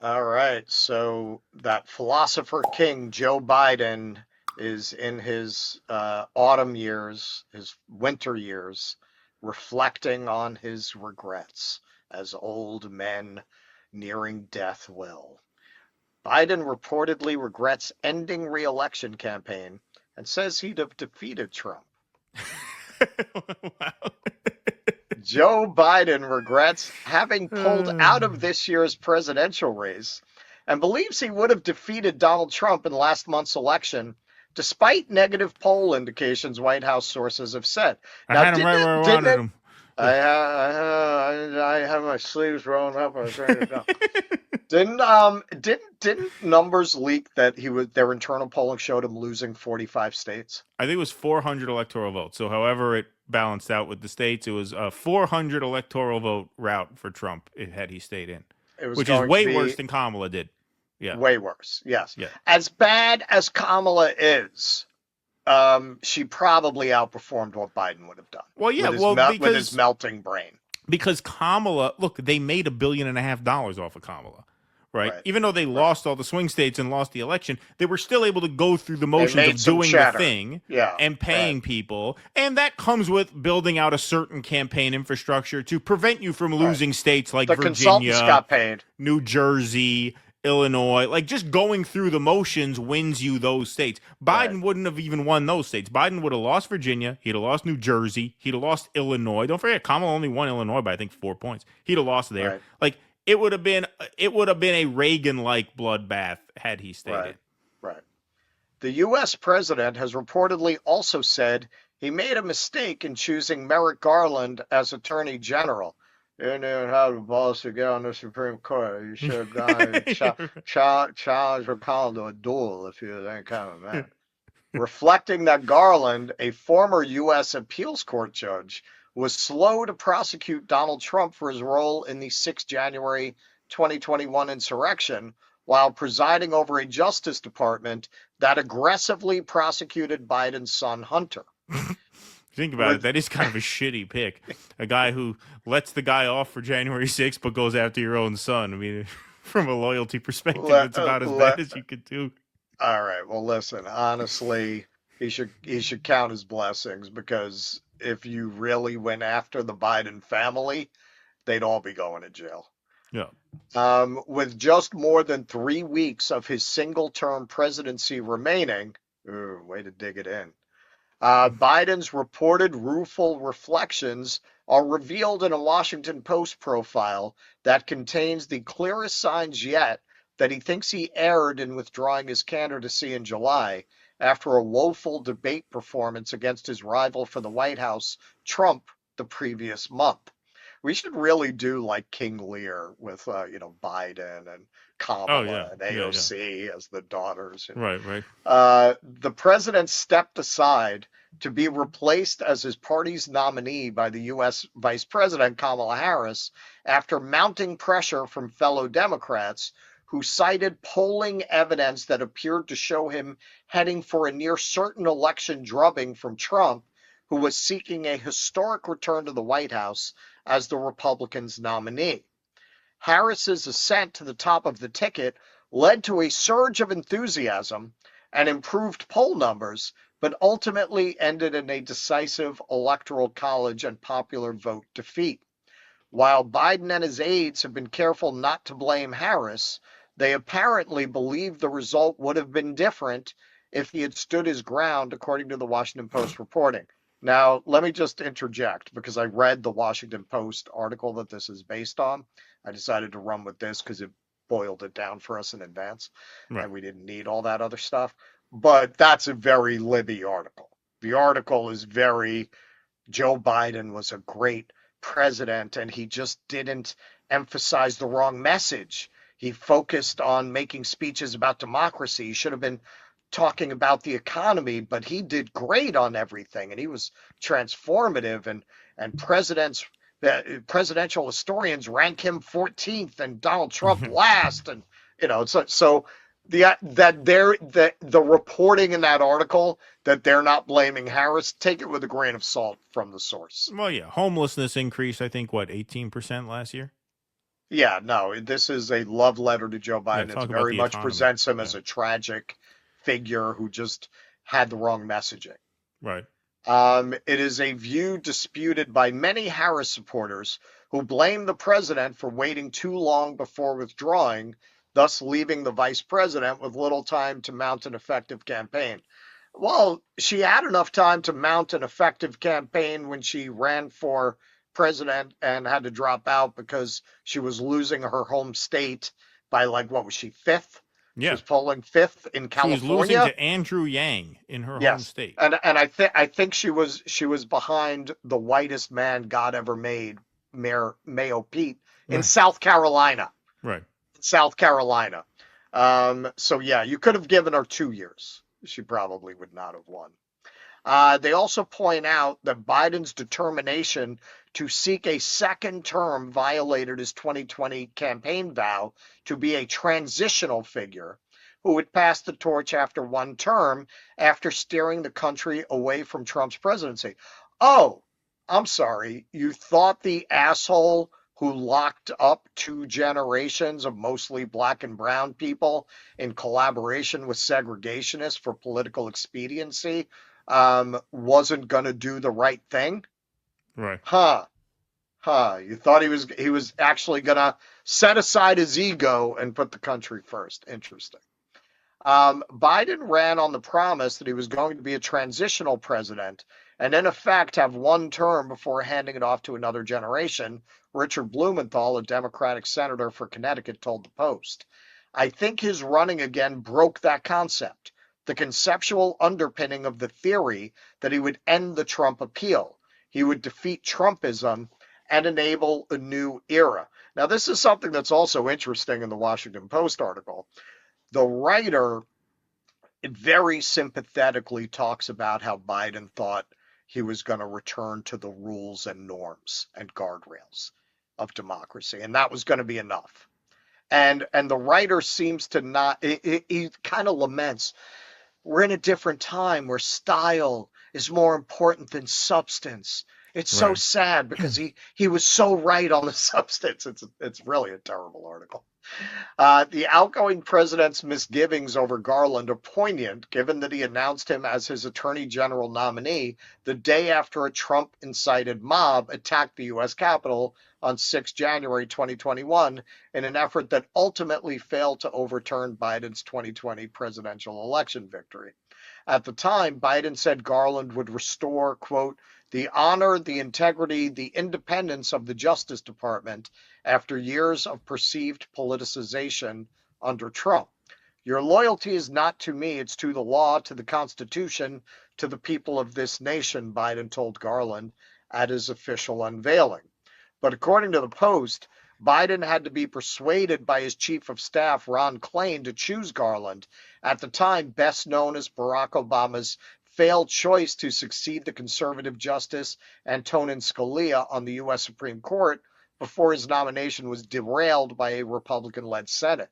All right. So that philosopher king, Joe Biden, is in his autumn years, his winter years, reflecting on his regrets as old men nearing death will. Biden reportedly regrets ending re-election campaign and says he'd have defeated Trump. Wow. Joe Biden regrets having pulled out of this year's presidential race and believes he would have defeated Donald Trump in last month's election, despite negative poll indications White House sources have said. I Now, had him didn't right it? where I Didn't wanted it? him. I have my sleeves rolled up. I was ready to go. Didn't numbers leak that their internal polling showed him losing 45 states? I think it was 400 electoral votes. So, however it balanced out with the states, it was a 400 electoral vote route for Trump had he stayed in, It was which is going to way worse be than Kamala did. Yeah, way worse. Yes. yeah. As bad as Kamala is, she probably outperformed what Biden would have done Well, yeah. with Well, with his melting brain. because Kamala, look, they made $1.5 billion off of Kamala, right? Right. Even though they Right. lost all the swing states and lost the election, they were still able to go through the They motions made of some doing the cheddar. thing Yeah. and Right. paying people. And that comes with building out a certain campaign infrastructure to prevent you from Right. losing states like The consultants Virginia, got paid. New Jersey, Illinois. Like just going through the motions wins you those states. Right. Biden wouldn't have even won those states. Biden would have lost Virginia. He'd have lost New Jersey. He'd have lost Illinois. Don't forget, Kamala only won Illinois by I think 4 points. He'd have lost there. Right. Like it would have been a Reagan like bloodbath had he stayed in. Right. Right. The U.S. president has reportedly also said he made a mistake in choosing Merrick Garland as Attorney General. You didn't have the balls to get on the Supreme Court. You should have gone and challenged McConnell to a duel if you were that kind of man. Reflecting that Garland, a former U.S. appeals court judge, was slow to prosecute Donald Trump for his role in the 6 January 2021 insurrection, while presiding over a Justice Department that aggressively prosecuted Biden's son Hunter. Think about it. With That is kind of a shitty pick. A guy who lets the guy off for January 6th but goes after your own son. I mean, from a loyalty perspective, le, it's about as le, bad as you could do. all right, well, listen, honestly, he should count his blessings because if you really went after the Biden family, they'd all be going to jail. Yeah. With just more than 3 weeks of his single term presidency remaining, ooh, way to dig it in. Biden's reported rueful reflections are revealed in a Washington Post profile that contains the clearest signs yet that he thinks he erred in withdrawing his candidacy in July after a woeful debate performance against his rival for the White House, Trump, the previous month. We should really do like King Lear with Biden and Oh Kamala yeah. and Yeah. Yeah. AOC as the daughters. Right. Right. The president stepped aside to be replaced as his party's nominee by the U.S. Vice President Kamala Harris after mounting pressure from fellow Democrats who cited polling evidence that appeared to show him heading for a near certain election drubbing from Trump, who was seeking a historic return to the White House as the Republicans' nominee. Harris's ascent to the top of the ticket led to a surge of enthusiasm and improved poll numbers, but ultimately ended in a decisive electoral college and popular vote defeat. While Biden and his aides have been careful not to blame Harris, they apparently believe the result would have been different if he had stood his ground, according to the Washington Post reporting. Now, let me just interject because I read the Washington Post article that this is based on. I decided to run with this because it boiled it down for us in advance Right. and we didn't need all that other stuff. But that's a very Libby article. The article is very Joe Biden was a great president and he just didn't emphasize the wrong message. He focused on making speeches about democracy. He should have been talking about the economy, but he did great on everything and he was transformative and presidential historians rank him 14th and Donald Trump last and so the reporting in that article that they're not blaming Harris, take it with a grain of salt from the source. Well, yeah. Homelessness increased. I think what 18% last year. Yeah, no, this is a love letter to Joe Yeah, Biden. It talk about very the much economy. presents him Yeah, as a tragic figure who just had the wrong messaging. right. It is a view disputed by many Harris supporters who blame the president for waiting too long before withdrawing, thus leaving the vice president with little time to mount an effective campaign. Well, she had enough time to mount an effective campaign when she ran for president and had to drop out because she was losing her home state by, like, what was she, fifth? She Yeah, was polling fifth in she was losing California. to Andrew Yang in her home Yes, state. and I think she was behind the whitest man God ever made, Mayor Mayo Pete, in Right, South Carolina. right, South Carolina. So yeah, you could have given her 2 years. She probably would not have won. They also point out that Biden's determination to seek a second term violated his 2020 campaign vow to be a transitional figure who would pass the torch after one term after steering the country away from Trump's presidency. Oh, I'm sorry. You thought the asshole who locked up 2 generations of mostly black and brown people in collaboration with segregationists for political expediency wasn't going to do the right thing? right. Huh. Huh. You thought he was actually going to set aside his ego and put the country first. Interesting. Biden ran on the promise that he was going to be a transitional president and, in effect, have one term before handing it off to another generation, Richard Blumenthal, a Democratic senator for Connecticut, told the Post. I think his running again broke that concept, the conceptual underpinning of the theory that he would end the Trump appeal. He would defeat Trumpism and enable a new era. Now, this is something that's also interesting in the Washington Post article. The writer very sympathetically talks about how Biden thought he was going to return to the rules and norms and guardrails of democracy, and that was going to be enough. And the writer seems to not. He kind of laments, we're in a different time where style is more important than substance. It's so Right. sad because he was so right on the substance. It's really a terrible article. The outgoing president's misgivings over Garland are poignant, given that he announced him as his attorney general nominee the day after a Trump incited mob attacked the U.S. Capitol on 6 January 2021 in an effort that ultimately failed to overturn Biden's 2020 presidential election victory. At the time, Biden said Garland would restore, quote, the honor, the integrity, the independence of the Justice Department after years of perceived politicization under Trump. Your loyalty is not to me, it's to the law, to the Constitution, to the people of this nation, Biden told Garland at his official unveiling. But according to the Post, Biden had to be persuaded by his chief of staff, Ron Klain, to choose Garland, at the time best known as Barack Obama's failed choice to succeed the conservative Justice Antonin Scalia on the U.S. Supreme Court before his nomination was derailed by a Republican-led Senate.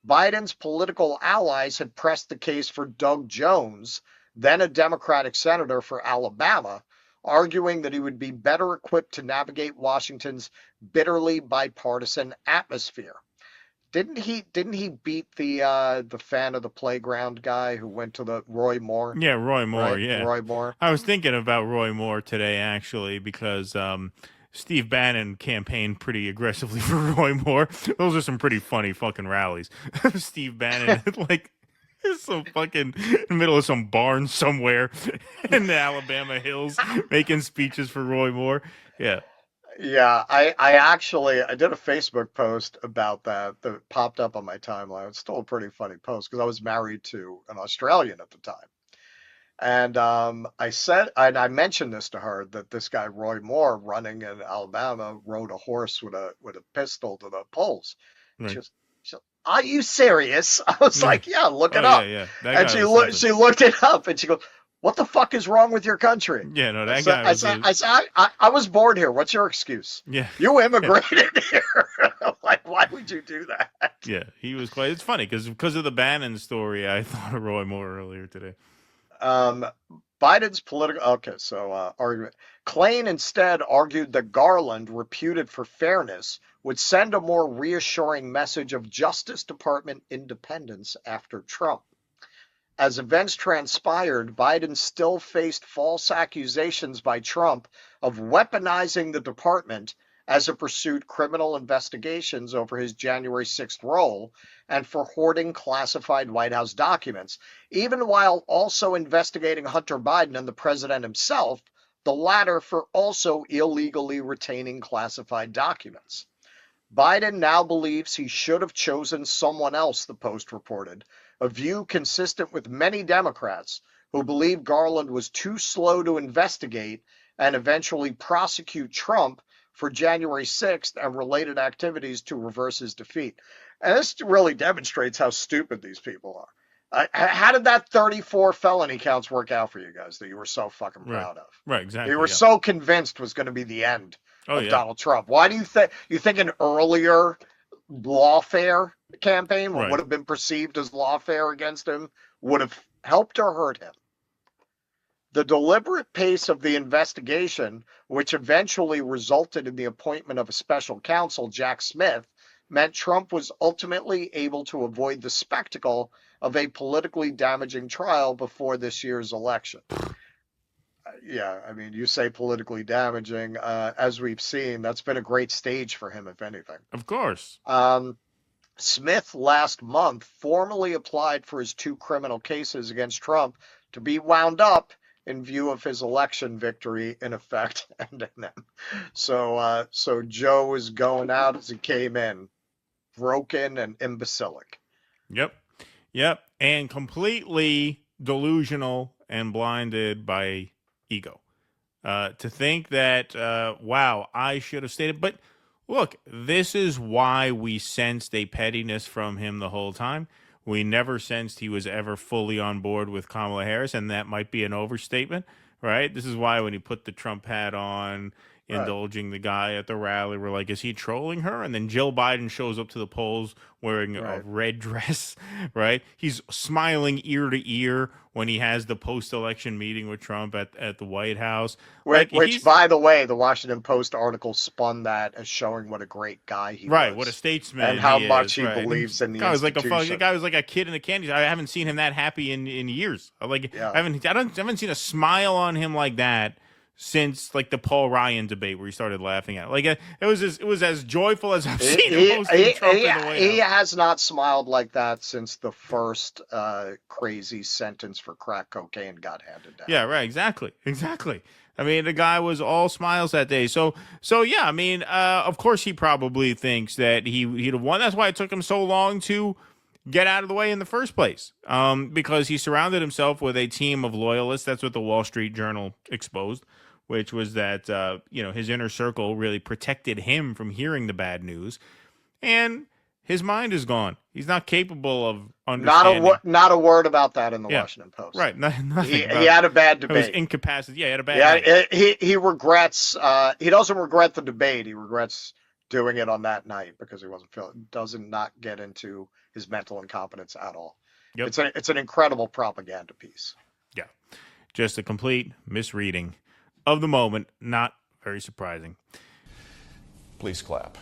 Biden's political allies had pressed the case for Doug Jones, then a Democratic senator for Alabama, arguing that he would be better equipped to navigate Washington's bitterly bipartisan atmosphere. Didn't he beat the fan of the playground guy who went to the Roy Moore, Yeah, Roy Moore. right? Yeah, Roy Moore. I was thinking about Roy Moore today actually because Steve Bannon campaigned pretty aggressively for Roy Moore. Those are some pretty funny fucking rallies. Steve Bannon, like, some fucking in the middle of some barn somewhere in the Alabama hills, making speeches for Roy Moore. Yeah, Yeah, I did a Facebook post about that popped up on my timeline. It's still a pretty funny post because I was married to an Australian at the time. And I mentioned this to her that this guy Roy Moore running in Alabama rode a horse with a pistol to the polls. And right. she goes, "Are you serious?" I was Yeah. like, "Yeah, look Oh it yeah, up." yeah. That And guy she was looked something. she looked it up and she goes, "What the fuck is wrong with your country?" Yeah, no, I that said, guy I was said, a I said, I was born here. What's your excuse? yeah. You Yeah. immigrated here. I'm like, why would you do that? Yeah, he was quite. It's funny because of the Bannon story. I thought of Roy Moore earlier today. Um, Biden's political. Okay, so argument. Klain instead argued that Garland, reputed for fairness, would send a more reassuring message of Justice Department independence after Trump. As events transpired, Biden still faced false accusations by Trump of weaponizing the department as it pursued criminal investigations over his January 6th role and for hoarding classified White House documents, even while also investigating Hunter Biden and the president himself, the latter for also illegally retaining classified documents. Biden now believes he should have chosen someone else, the Post reported, a view consistent with many Democrats who believe Garland was too slow to investigate and eventually prosecute Trump for January 6th and related activities to reverse his defeat. And this really demonstrates how stupid these people are. How did that 34 felony counts work out for you guys that you were so fucking proud of? Right, exactly. You were so convinced was going to be the end of Donald Trump. Why do you think an earlier lawfare campaign, what would have been perceived as lawfare against him, would have helped or hurt him? The deliberate pace of the investigation, which eventually resulted in the appointment of a special counsel, Jack Smith, meant Trump was ultimately able to avoid the spectacle of a politically damaging trial before this year's election. Yeah, I mean, you say politically damaging. As we've seen, that's been a great stage for him, if anything. Of course. Smith last month formally applied for his 2 criminal cases against Trump to be wound up in view of his election victory, in effect, ending them. So Joe is going out as he came in, broken and imbecilic. Yep. And completely delusional and blinded by ego. To think that, wow, I should have stated. But look, this is why we sensed a pettiness from him the whole time. We never sensed he was ever fully on board with Kamala Harris, and that might be an overstatement, right? This is why when he put the Trump hat on, indulging the guy at the rally, we're like, is he trolling her? And then Jill Biden shows up to the polls wearing a red dress, right? He's smiling ear to ear when he has the post-election meeting with Trump at the White House. Which, by the way, the Washington Post article spun that as showing what a great guy he was. Right, what a statesman and how much he believes in the institution. The guy was like a kid in a candy. I haven't seen him that happy in years. I haven't seen a smile on him like that since like the Paul Ryan debate where he started laughing at it. It was as joyful as I've seen him hosting Trump in the White House. He has not smiled like that since the first crazy sentence for crack cocaine got handed down. Yeah, right. Exactly. I mean, the guy was all smiles that day. So yeah. I mean, of course, he probably thinks that he'd have won. That's why it took him so long to get out of the way in the first place, because he surrounded himself with a team of loyalists. That's what the Wall Street Journal exposed, which was that his inner circle really protected him from hearing the bad news, and his mind is gone. He's not capable of understanding. Not a word about that in the Washington Post. Right. Nothing. He had a bad debate. He was incapacitated. Yeah, he had a bad night. He regrets. He doesn't regret the debate. He regrets doing it on that night because he doesn't not get into his mental incompetence at all. Yep. It's an incredible propaganda piece. Yeah. Just a complete misreading of the moment. Not very surprising. Please clap.